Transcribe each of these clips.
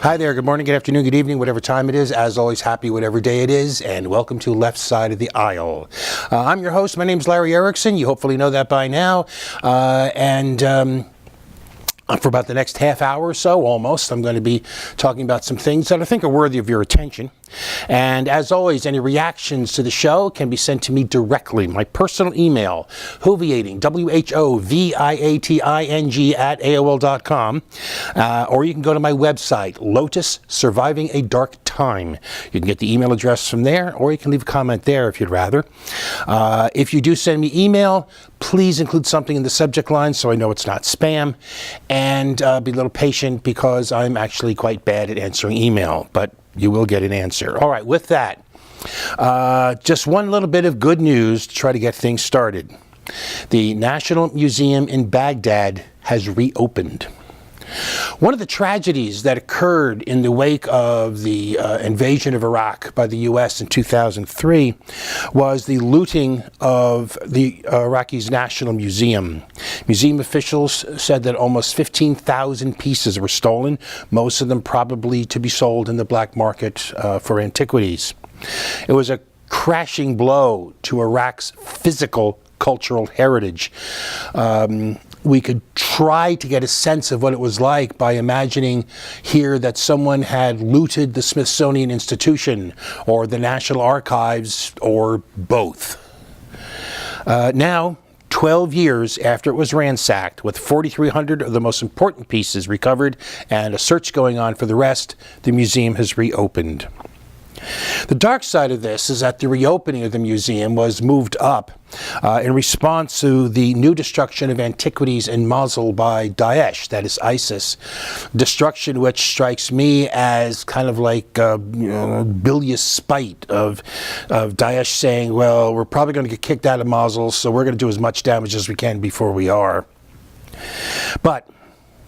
Hi there, good morning, good afternoon, good evening, whatever time it is. As always, happy whatever day it is, and welcome to Left Side of the Aisle. I'm your host, my name's Larry Erickson. You hopefully know that by now. For about the next half hour or so, almost, I'm going to be talking about some things that I think are worthy of your attention. And as always, any reactions to the show can be sent to me directly. My personal email, whoviating, WHOVIATING at AOL.com. Or you can go to my website, Lotus Surviving a Dark Time. You can get the email address from there, or you can leave a comment there if you'd rather. If you do send me email, please include something in the subject line so I know it's not spam. And be a little patient because I'm actually quite bad at answering email, but you will get an answer. All right, with that, just one little bit of good news to try to get things started. The National Museum in Baghdad has reopened. One of the tragedies that occurred in the wake of the invasion of Iraq by the U.S. in 2003 was the looting of the Iraqi's National Museum. Museum officials said that almost 15,000 pieces were stolen, most of them probably to be sold in the black market for antiquities. It was a crashing blow to Iraq's physical cultural heritage. We could try to get a sense of what it was like by imagining here that someone had looted the Smithsonian Institution or the National Archives or both. Now, 12 years after it was ransacked, with 4,300 of the most important pieces recovered and a search going on for the rest, the museum has reopened. The dark side of this is that the reopening of the museum was moved up in response to the new destruction of antiquities in Mosul by Daesh, that is ISIS. Destruction which strikes me as kind of like bilious spite of Daesh saying, well, we're probably going to get kicked out of Mosul, so we're going to do as much damage as we can before we are. But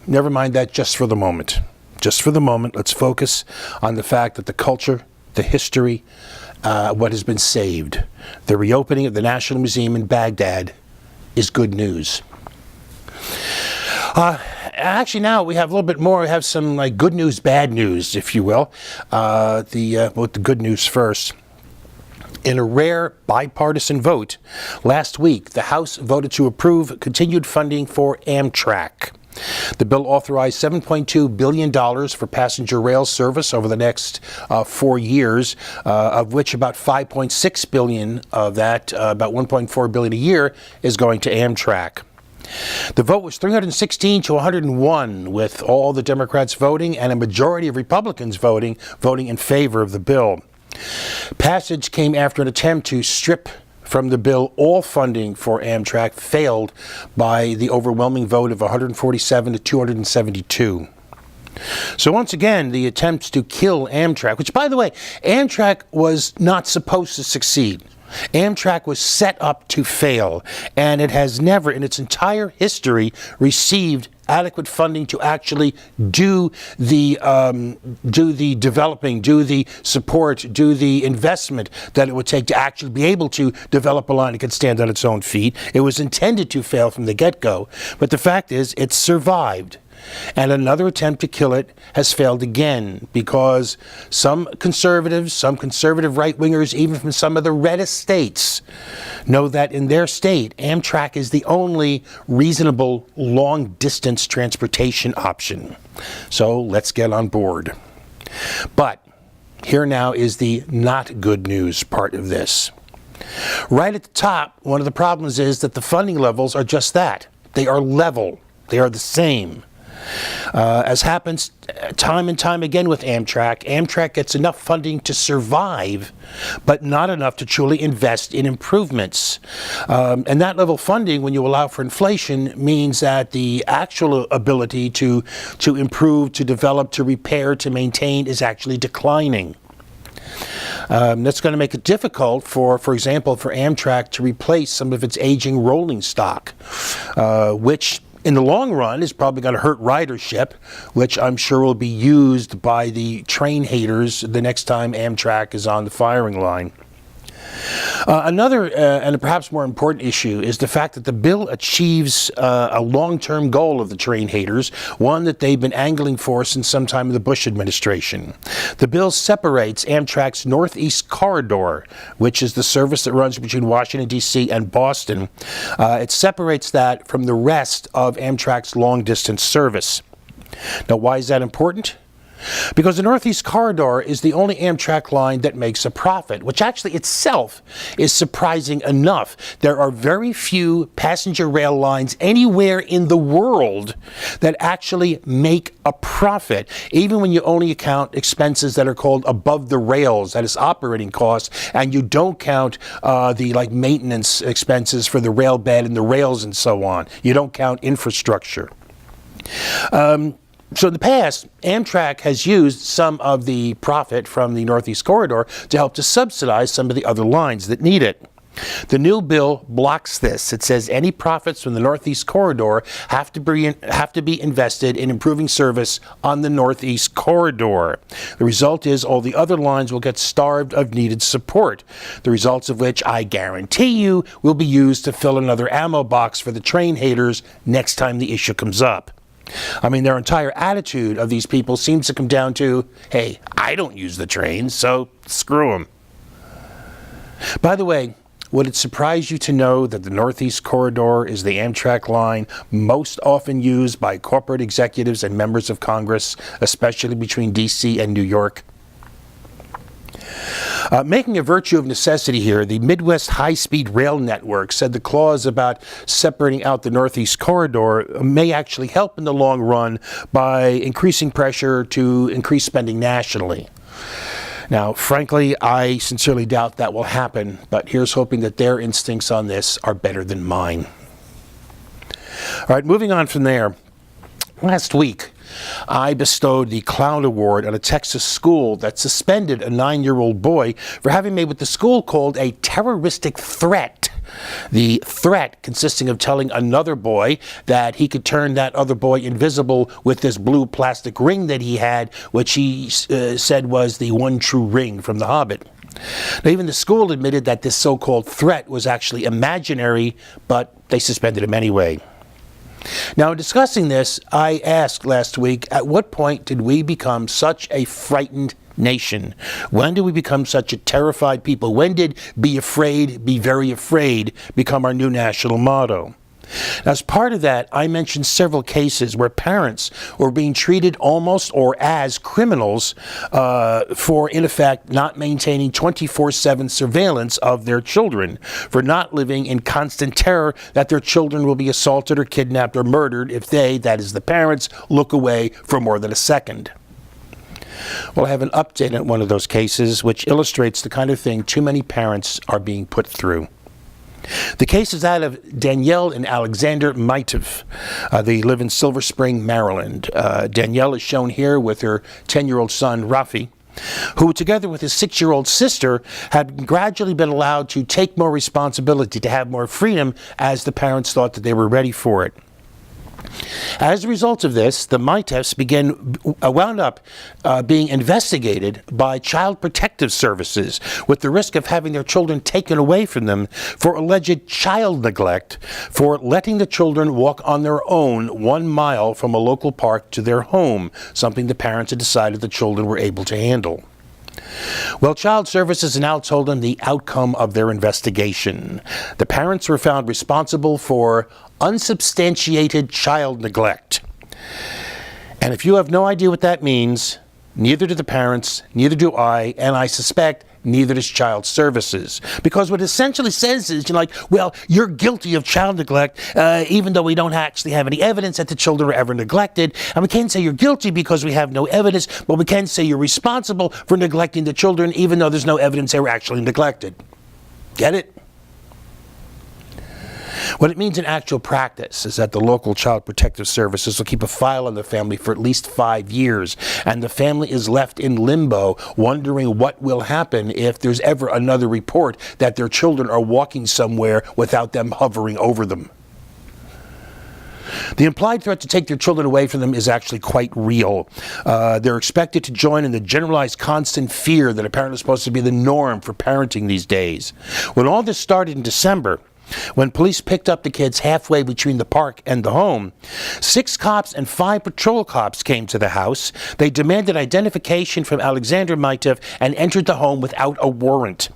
never mind that just for the moment. Just for the moment, let's focus on the fact that the culture, the history, what has been saved. The reopening of the National Museum in Baghdad is good news. Actually, now we have a little bit more. We have some like good news, bad news, if you will. With the good news first. In a rare bipartisan vote, last week, the House voted to approve continued funding for Amtrak. The bill authorized $7.2 billion for passenger rail service over the next 4 years, of which about $5.6 billion of that, about $1.4 billion a year, is going to Amtrak. The vote was 316 to 101, with all the Democrats voting and a majority of Republicans voting in favor of the bill. Passage came after an attempt to strip from the bill all funding for Amtrak failed by the overwhelming vote of 147 to 272. So once again, the attempts to kill Amtrak, which by the way, Amtrak was not supposed to succeed. Amtrak was set up to fail, and it has never in its entire history received adequate funding to actually do the developing, do the support, do the investment that it would take to actually be able to develop a line that could stand on its own feet. It was intended to fail from the get-go, but the fact is it survived. And another attempt to kill it has failed again because some conservative right-wingers, even from some of the reddest states, know that in their state, Amtrak is the only reasonable long-distance transportation option. So let's get on board. But here now is the not good news part of this. Right at the top, one of the problems is that the funding levels are just that. They are level. They are the same. As happens time and time again with Amtrak, Amtrak gets enough funding to survive, but not enough to truly invest in improvements. And that level of funding, when you allow for inflation, means that the actual ability to improve, to develop, to repair, to maintain is actually declining. That's going to make it difficult for example, for Amtrak to replace some of its aging rolling stock, which in the long run is probably going to hurt ridership, which I'm sure will be used by the train haters the next time Amtrak is on the firing line. Another and perhaps more important issue is the fact that the bill achieves a long-term goal of the train haters, one that they've been angling for since some time in the Bush administration. The bill separates Amtrak's Northeast Corridor, which is the service that runs between Washington, D.C. and Boston. It separates that from the rest of Amtrak's long-distance service. Now, why is that important? Because the Northeast Corridor is the only Amtrak line that makes a profit, which actually itself is surprising enough. There are very few passenger rail lines anywhere in the world that actually make a profit, even when you only account expenses that are called above the rails, that is operating costs, and you don't count the maintenance expenses for the rail bed and the rails and so on. You don't count infrastructure. So in the past, Amtrak has used some of the profit from the Northeast Corridor to help to subsidize some of the other lines that need it. The new bill blocks this. It says any profits from the Northeast Corridor have to be invested in improving service on the Northeast Corridor. The result is all the other lines will get starved of needed support, the results of which I guarantee you will be used to fill another ammo box for the train haters next time the issue comes up. I mean, their entire attitude of these people seems to come down to, hey, I don't use the trains, so screw them. By the way, would it surprise you to know that the Northeast Corridor is the Amtrak line most often used by corporate executives and members of Congress, especially between D.C. and New York? Making a virtue of necessity here, the Midwest High-Speed Rail Network said the clause about separating out the Northeast Corridor may actually help in the long run by increasing pressure to increase spending nationally. Now, frankly, I sincerely doubt that will happen, but here's hoping that their instincts on this are better than mine. All right, moving on from there. Last week, I bestowed the Clown Award on a Texas school that suspended a 9-year-old boy for having made what the school called a terroristic threat. The threat consisting of telling another boy that he could turn that other boy invisible with this blue plastic ring that he had, which he said was the one true ring from The Hobbit. Now, even the school admitted that this so-called threat was actually imaginary, but they suspended him anyway. Now, in discussing this, I asked last week, at what point did we become such a frightened nation? When did we become such a terrified people? When did be afraid, be very afraid become our new national motto? As part of that, I mentioned several cases where parents were being treated almost or as criminals for, in effect, not maintaining 24/7 surveillance of their children, for not living in constant terror that their children will be assaulted or kidnapped or murdered if they, that is the parents, look away for more than a second. Well, I have an update on one of those cases which illustrates the kind of thing too many parents are being put through. The case is that of Danielle and Alexander Maitov. They live in Silver Spring, Maryland. Danielle is shown here with her 10-year-old son, Rafi, who, together with his 6-year-old sister, had gradually been allowed to take more responsibility, to have more freedom, as the parents thought that they were ready for it. As a result of this, the Maitovs wound up being investigated by Child Protective Services with the risk of having their children taken away from them for alleged child neglect, for letting the children walk on their own 1 mile from a local park to their home, something the parents had decided the children were able to handle. Well, Child Services now told them the outcome of their investigation. The parents were found responsible for unsubstantiated child neglect. And if you have no idea what that means, neither do the parents, neither do I, and I suspect neither does Child Services. Because what it essentially says is, well, you're guilty of child neglect, even though we don't actually have any evidence that the children were ever neglected. And we can't say you're guilty because we have no evidence, but we can say you're responsible for neglecting the children, even though there's no evidence they were actually neglected. Get it? What it means in actual practice is that the local Child Protective Services will keep a file on the family for at least 5 years, and the family is left in limbo, wondering what will happen if there's ever another report that their children are walking somewhere without them hovering over them. The implied threat to take their children away from them is actually quite real. They're expected to join in the generalized constant fear that apparently is supposed to be the norm for parenting these days. When all this started in December, when police picked up the kids halfway between the park and the home, 6 cops and 5 patrol cops came to the house. They demanded identification from Alexander Mitev and entered the home without a warrant.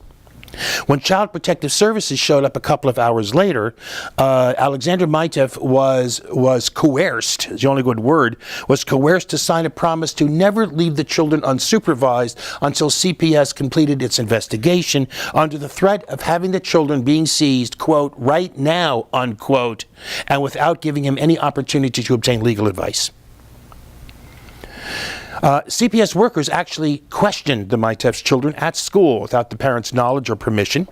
When Child Protective Services showed up a couple of hours later, Alexander Mitev was coerced, is the only good word, was coerced to sign a promise to never leave the children unsupervised until CPS completed its investigation under the threat of having the children being seized, quote, right now, unquote, and without giving him any opportunity to obtain legal advice. CPS workers actually questioned the Mitev's children at school without the parents' knowledge or permission,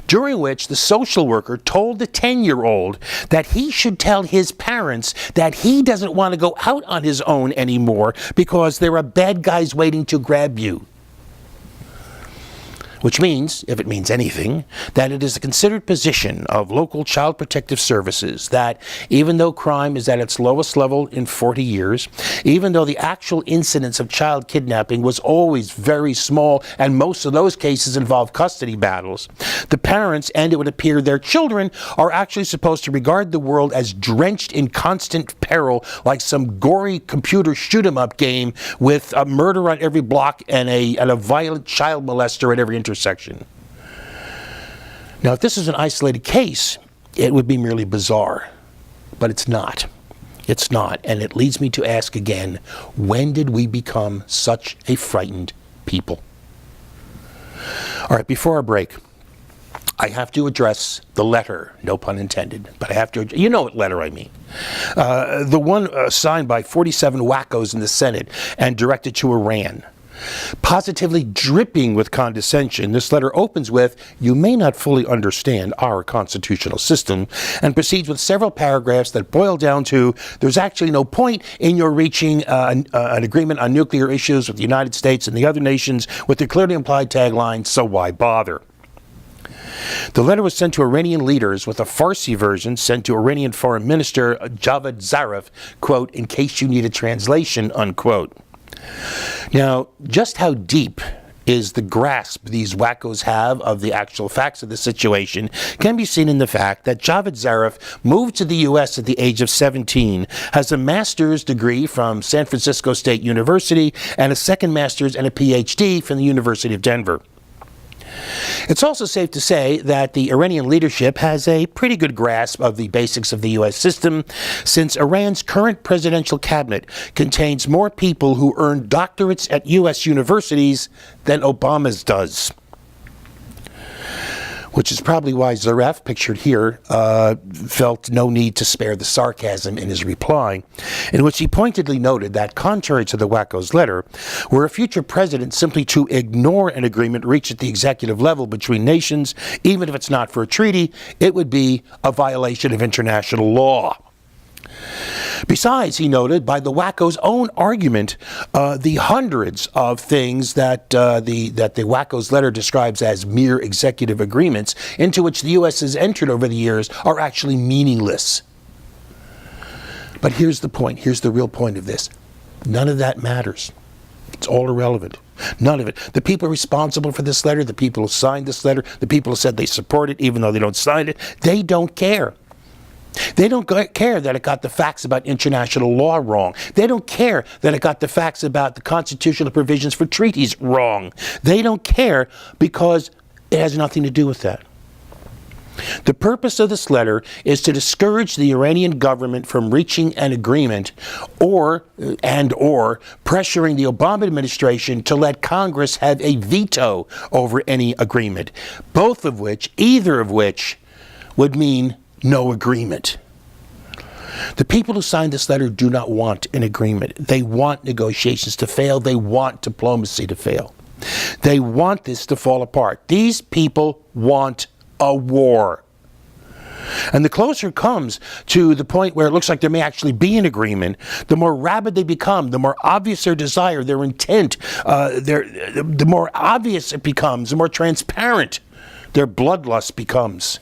during which the social worker told the 10-year-old that he should tell his parents that he doesn't want to go out on his own anymore because there are bad guys waiting to grab you. Which means, if it means anything, that it is a considered position of local child protective services that even though crime is at its lowest level in 40 years, even though the actual incidence of child kidnapping was always very small, and most of those cases involve custody battles, the parents, and it would appear their children, are actually supposed to regard the world as drenched in constant peril, like some gory computer shoot-'em-up game with a murder on every block and a violent child molester at every intersection. Now, if this is an isolated case, it would be merely bizarre, but it's not. It's not, and it leads me to ask again, when did we become such a frightened people? All right, before our break, I have to address the letter, no pun intended, but I have to, you know what letter I mean. The one signed by 47 wackos in the Senate and directed to Iran. Positively dripping with condescension, this letter opens with, "You may not fully understand our constitutional system," and proceeds with several paragraphs that boil down to, there's actually no point in your reaching an agreement on nuclear issues with the United States and the other nations with the clearly implied tagline, so why bother? The letter was sent to Iranian leaders, with a Farsi version sent to Iranian Foreign Minister Javad Zarif, quote, in case you need a translation, unquote. Now, just how deep is the grasp these wackos have of the actual facts of the situation can be seen in the fact that Javad Zarif moved to the U.S. at the age of 17, has a master's degree from San Francisco State University, and a second master's and a Ph.D. from the University of Denver. It's also safe to say that the Iranian leadership has a pretty good grasp of the basics of the U.S. system, since Iran's current presidential cabinet contains more people who earn doctorates at U.S. universities than Obama's does. Which is probably why Zarif, pictured here, felt no need to spare the sarcasm in his reply, in which he pointedly noted that, contrary to the wacko's letter, were a future president simply to ignore an agreement reached at the executive level between nations, even if it's not for a treaty, it would be a violation of international law. Besides, he noted, by the wacko's own argument, the hundreds of things that the wacko's letter describes as mere executive agreements into which the U.S. has entered over the years are actually meaningless. But here's the point. Here's the real point of this. None of that matters. It's all irrelevant. None of it. The people responsible for this letter, the people who signed this letter, the people who said they support it even though they don't sign it, they don't care. They don't care that it got the facts about international law wrong. They don't care that it got the facts about the constitutional provisions for treaties wrong. They don't care because it has nothing to do with that. The purpose of this letter is to discourage the Iranian government from reaching an agreement or pressuring the Obama administration to let Congress have a veto over any agreement, either of which would mean no agreement. The people who signed this letter do not want an agreement. They want negotiations to fail. They want diplomacy to fail. They want this to fall apart. These people want a war. And the closer it comes to the point where it looks like there may actually be an agreement, the more rabid they become, the more obvious their desire, their intent, the more obvious it becomes, the more transparent their bloodlust becomes.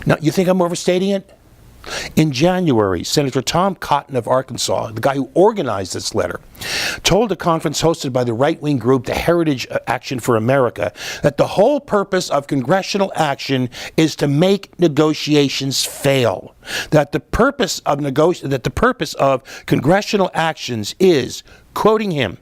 Now, you think I'm overstating it? In January, Senator Tom Cotton of Arkansas, the guy who organized this letter, told a conference hosted by the right-wing group, the Heritage Action for America, that the whole purpose of congressional action is to make negotiations fail. That the purpose of congressional actions is, quoting him,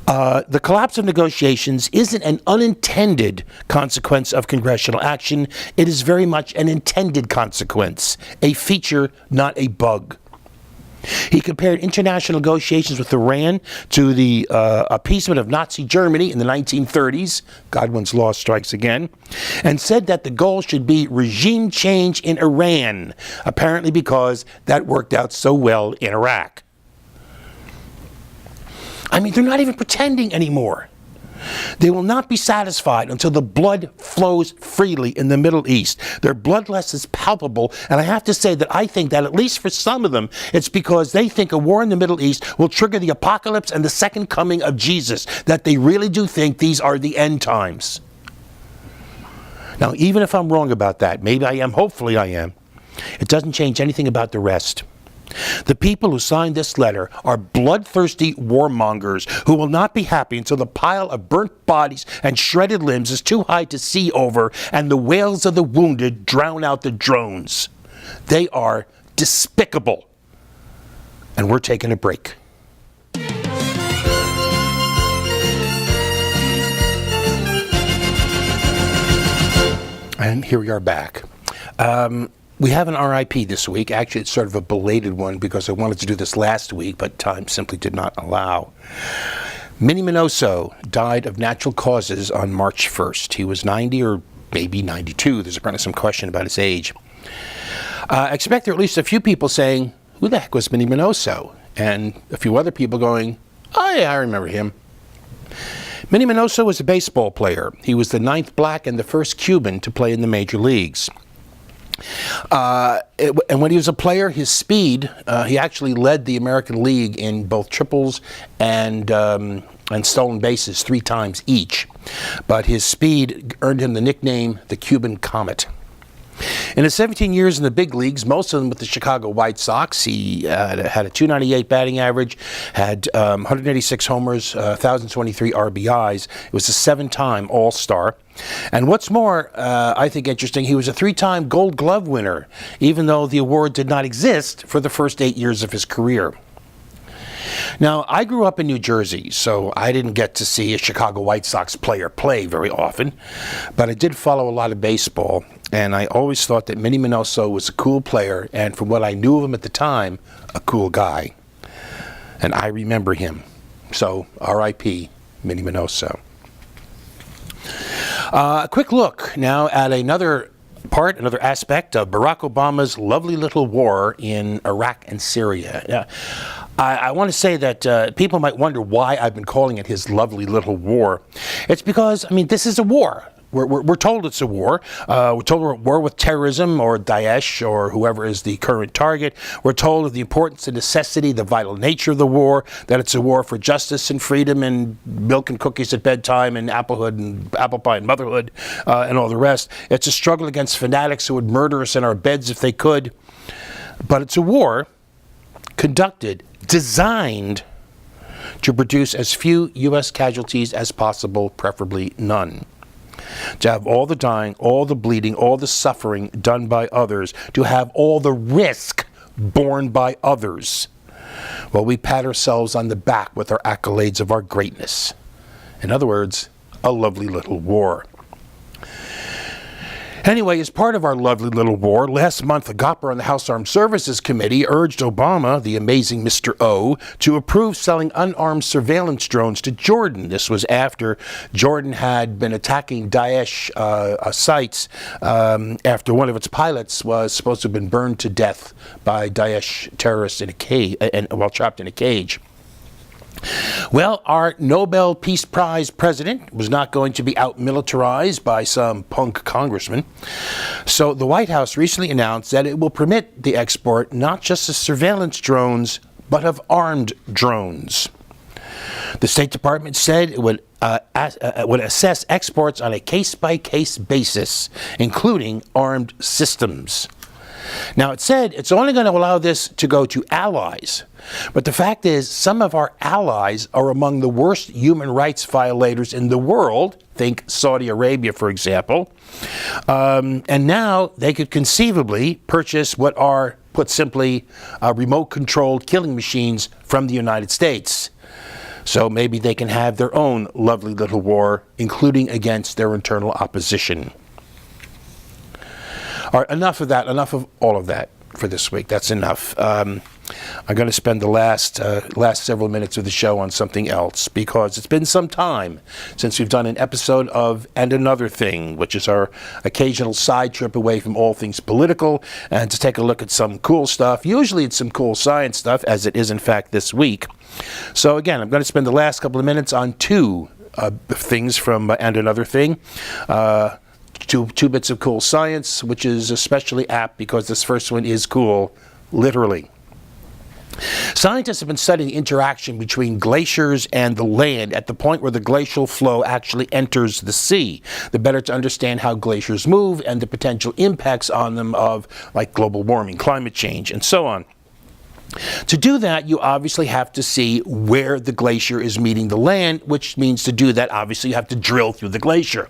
the collapse of negotiations isn't an unintended consequence of congressional action. It is very much an intended consequence, a feature, not a bug. He compared international negotiations with Iran to the appeasement of Nazi Germany in the 1930s, Godwin's law strikes again, and said that the goal should be regime change in Iran, apparently because that worked out so well in Iraq. I mean, they're not even pretending anymore. They will not be satisfied until the blood flows freely in the Middle East. Their bloodlust is palpable, and I have to say that I think that at least for some of them, it's because they think a war in the Middle East will trigger the apocalypse and the second coming of Jesus, that they really do think these are the end times. Now, even if I'm wrong about that, maybe I am, hopefully I am, it doesn't change anything about the rest. The people who signed this letter are bloodthirsty warmongers who will not be happy until the pile of burnt bodies and shredded limbs is too high to see over and the wails of the wounded drown out the drones. They are despicable. And we're taking a break. And here we are back. We have an RIP this week. Actually, it's sort of a belated one because I wanted to do this last week, but time simply did not allow. Minnie Minoso died of natural causes on March 1st. He was 90 or maybe 92. There's apparently some question about his age. I expect there are at least a few people saying, who the heck was Minnie Minoso? And a few other people going, oh yeah, I remember him. Minnie Minoso was a baseball player. He was the 9th black and the first Cuban to play in the major leagues. And when he was a player, his speed, he actually led the American League in both triples and stolen bases 3 times each. But his speed earned him the nickname the Cuban Comet. In his 17 years in the big leagues, most of them with the Chicago White Sox, he had a .298 batting average, had 186 homers, 1,023 RBIs. It was a 7-time All-Star. And what's more, I think interesting, he was a 3-time Gold Glove winner, even though the award did not exist for the first 8 years of his career. Now, I grew up in New Jersey, so I didn't get to see a Chicago White Sox player play very often, but I did follow a lot of baseball, and I always thought that Minnie Minoso was a cool player, and from what I knew of him at the time, a cool guy. And I remember him. So, R.I.P. Minnie Minoso. A quick look now at another aspect of Barack Obama's lovely little war in Iraq and Syria. I want to say that people might wonder why I've been calling it his lovely little war. It's because, I mean, this is a war. We're told it's a war. We're told we're at war with terrorism or Daesh or whoever is the current target. We're told of the importance and necessity, the vital nature of the war, that it's a war for justice and freedom and milk and cookies at bedtime and applehood and apple pie and motherhood and all the rest. It's a struggle against fanatics who would murder us in our beds if they could. But it's a war conducted, designed to produce as few U.S. casualties as possible, preferably none. To have all the dying, all the bleeding, all the suffering done by others, to have all the risk borne by others, while we pat ourselves on the back with our accolades of our greatness. In other words, a lovely little war. Anyway, as part of our lovely little war, last month a GOPR on the House Armed Services Committee urged Obama, the amazing Mr. O, to approve selling unarmed surveillance drones to Jordan. This was after Jordan had been attacking Daesh sites after one of its pilots was supposed to have been burned to death by Daesh terrorists in a cage, while trapped in a cage. Well, our Nobel Peace Prize president was not going to be out-militarized by some punk congressman. So the White House recently announced that it will permit the export not just of surveillance drones, but of armed drones. The State Department said it would assess exports on a case-by-case basis, including armed systems. Now, it said it's only going to allow this to go to allies. But the fact is, some of our allies are among the worst human rights violators in the world. Think Saudi Arabia, for example. And now they could conceivably purchase what are, put simply, remote-controlled killing machines from the United States. So maybe they can have their own lovely little war, including against their internal opposition. All right, enough of that, enough of all of that for this week. That's enough. I'm going to spend the last several minutes of the show on something else, because it's been some time since we've done an episode of And Another Thing, which is our occasional side trip away from all things political and to take a look at some cool stuff. Usually it's some cool science stuff, as it is in fact this week. So again, I'm going to spend the last couple of minutes on two things from And Another Thing. Two bits of cool science, which is especially apt because this first one is cool, literally. Scientists have been studying the interaction between glaciers and the land at the point where the glacial flow actually enters the sea, the better to understand how glaciers move and the potential impacts on them of, like, global warming, climate change, and so on. To do that, you obviously have to see where the glacier is meeting the land, which means to do that, obviously, you have to drill through the glacier.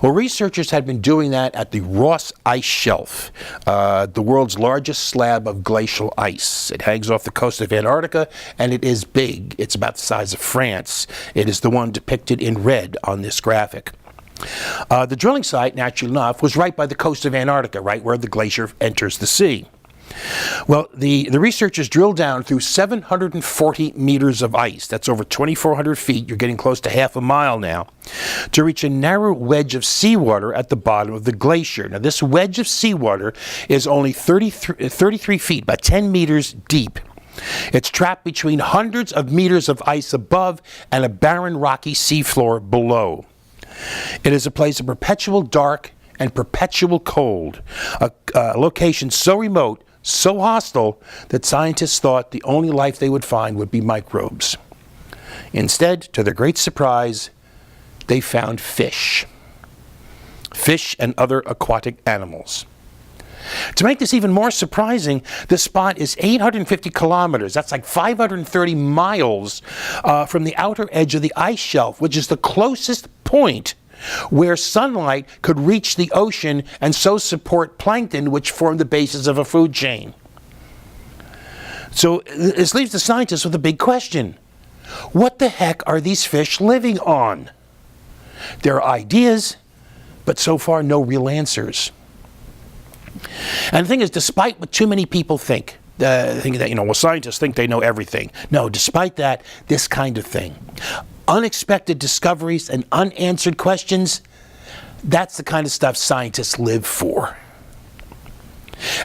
Well, researchers had been doing that at the Ross Ice Shelf, the world's largest slab of glacial ice. It hangs off the coast of Antarctica, and it is big. It's about the size of France. It is the one depicted in red on this graphic. The drilling site, naturally enough, was right by the coast of Antarctica, right where the glacier enters the sea. Well, the researchers drilled down through 740 meters of ice. That's over 2,400 feet. You're getting close to half a mile now, to reach a narrow wedge of seawater at the bottom of the glacier. Now, this wedge of seawater is only 33 feet, about 10 meters deep. It's trapped between hundreds of meters of ice above and a barren, rocky seafloor below. It is a place of perpetual dark and perpetual cold, a location so remote, so hostile, that scientists thought the only life they would find would be microbes. Instead, to their great surprise, they found fish. Fish and other aquatic animals. To make this even more surprising, the spot is 850 kilometers, that's like 530 miles from the outer edge of the ice shelf, which is the closest point where sunlight could reach the ocean and so support plankton, which form the basis of a food chain. So this leaves the scientists with a big question. What the heck are these fish living on? There are ideas, but so far no real answers. And the thing is, despite what too many people think that, scientists think they know everything. No, despite that, this kind of thing. Unexpected discoveries and unanswered questions, that's the kind of stuff scientists live for.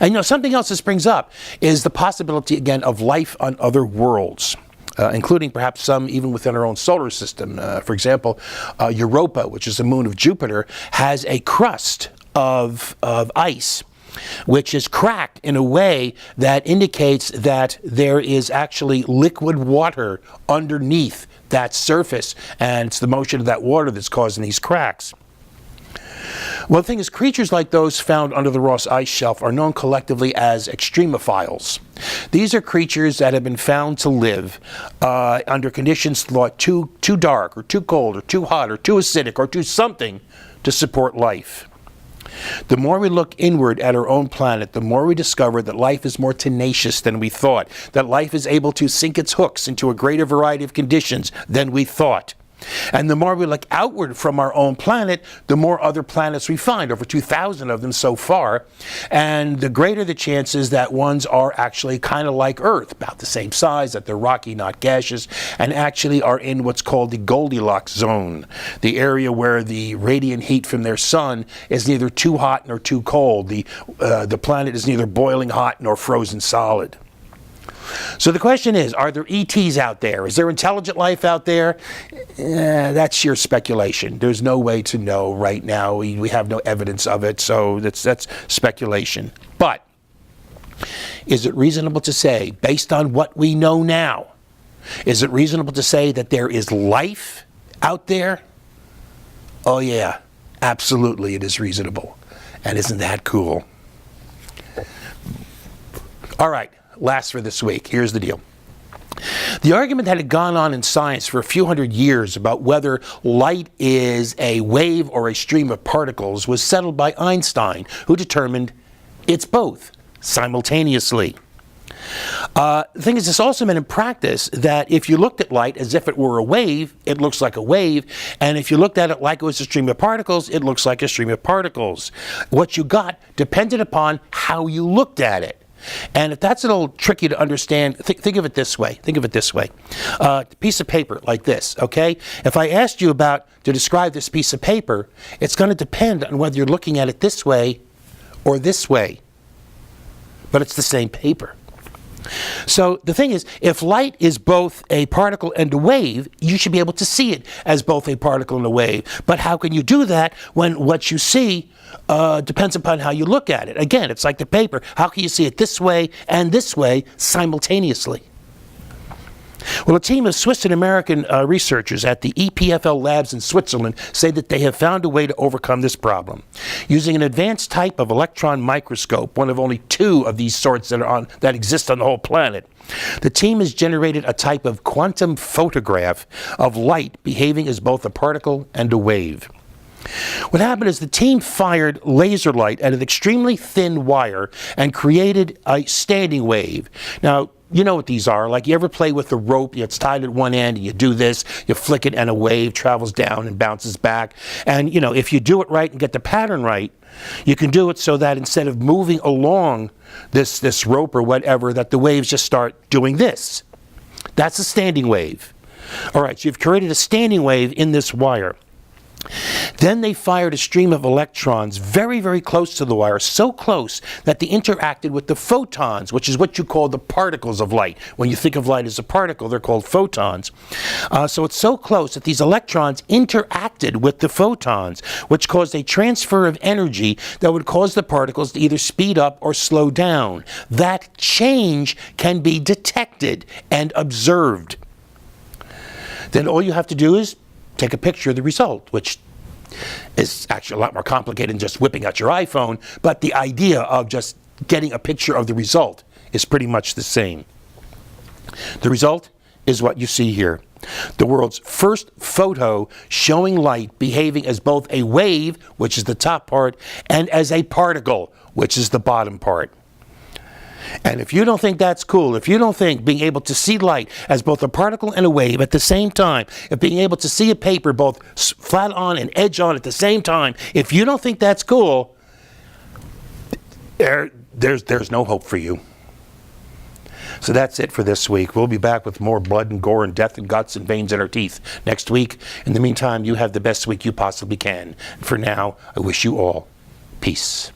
And something else this brings up is the possibility, again, of life on other worlds, including perhaps some even within our own solar system. For example, Europa, which is the moon of Jupiter, has a crust of ice, which is cracked in a way that indicates that there is actually liquid water underneath that surface, and it's the motion of that water that's causing these cracks. Well, the thing is, creatures like those found under the Ross Ice Shelf are known collectively as extremophiles. These are creatures that have been found to live under conditions thought too dark, or too cold, or too hot, or too acidic, or too something to support life. The more we look inward at our own planet, the more we discover that life is more tenacious than we thought, that life is able to sink its hooks into a greater variety of conditions than we thought. And the more we look outward from our own planet, the more other planets we find, over 2,000 of them so far, and the greater the chances that ones are actually kind of like Earth, about the same size, that they're rocky, not gaseous, and actually are in what's called the Goldilocks zone, the area where the radiant heat from their sun is neither too hot nor too cold. The planet is neither boiling hot nor frozen solid. So the question is, are there ETs out there? Is there intelligent life out there? That's sheer speculation. There's no way to know right now. We have no evidence of it, so that's speculation. But is it reasonable to say, based on what we know now, is it reasonable to say that there is life out there? Oh yeah, absolutely it is reasonable. And isn't that cool? All right, last for this week. Here's the deal. The argument that had gone on in science for a few hundred years about whether light is a wave or a stream of particles was settled by Einstein, who determined it's both simultaneously. The thing is, this also meant in practice that if you looked at light as if it were a wave, it looks like a wave, and if you looked at it like it was a stream of particles, it looks like a stream of particles. What you got depended upon how you looked at it. And if that's a little tricky to understand, think of it this way. Think of it this way. A piece of paper like this, okay? If I asked you to describe this piece of paper, it's going to depend on whether you're looking at it this way or this way. But it's the same paper. So the thing is, if light is both a particle and a wave, you should be able to see it as both a particle and a wave. But how can you do that when what you see depends upon how you look at it? Again, it's like the paper. How can you see it this way and this way simultaneously? Well, a team of Swiss and American researchers at the EPFL labs in Switzerland say that they have found a way to overcome this problem. Using an advanced type of electron microscope, one of only 2 of these sorts that exist on the whole planet, the team has generated a type of quantum photograph of light behaving as both a particle and a wave. What happened is the team fired laser light at an extremely thin wire and created a standing wave. Now, you know what these are. Like, you ever play with the rope? It's tied at one end, and you do this, you flick it, and a wave travels down and bounces back. And, you know, if you do it right and get the pattern right, you can do it so that instead of moving along this rope or whatever, that the waves just start doing this. That's a standing wave. All right, so you've created a standing wave in this wire. Then they fired a stream of electrons very, very close to the wire, so close that they interacted with the photons, which is what you call the particles of light. When you think of light as a particle, they're called photons. So it's so close that these electrons interacted with the photons, which caused a transfer of energy that would cause the particles to either speed up or slow down. That change can be detected and observed. Then all you have to do is take a picture of the result, which is actually a lot more complicated than just whipping out your iPhone, but the idea of just getting a picture of the result is pretty much the same. The result is what you see here. The world's first photo showing light behaving as both a wave, which is the top part, and as a particle, which is the bottom part. And if you don't think that's cool, if you don't think being able to see light as both a particle and a wave at the same time, if being able to see a paper both flat on and edge on at the same time, if you don't think that's cool, there's no hope for you. So that's it for this week. We'll be back with more blood and gore and death and guts and veins in our teeth next week. In the meantime, you have the best week you possibly can. For now, I wish you all peace.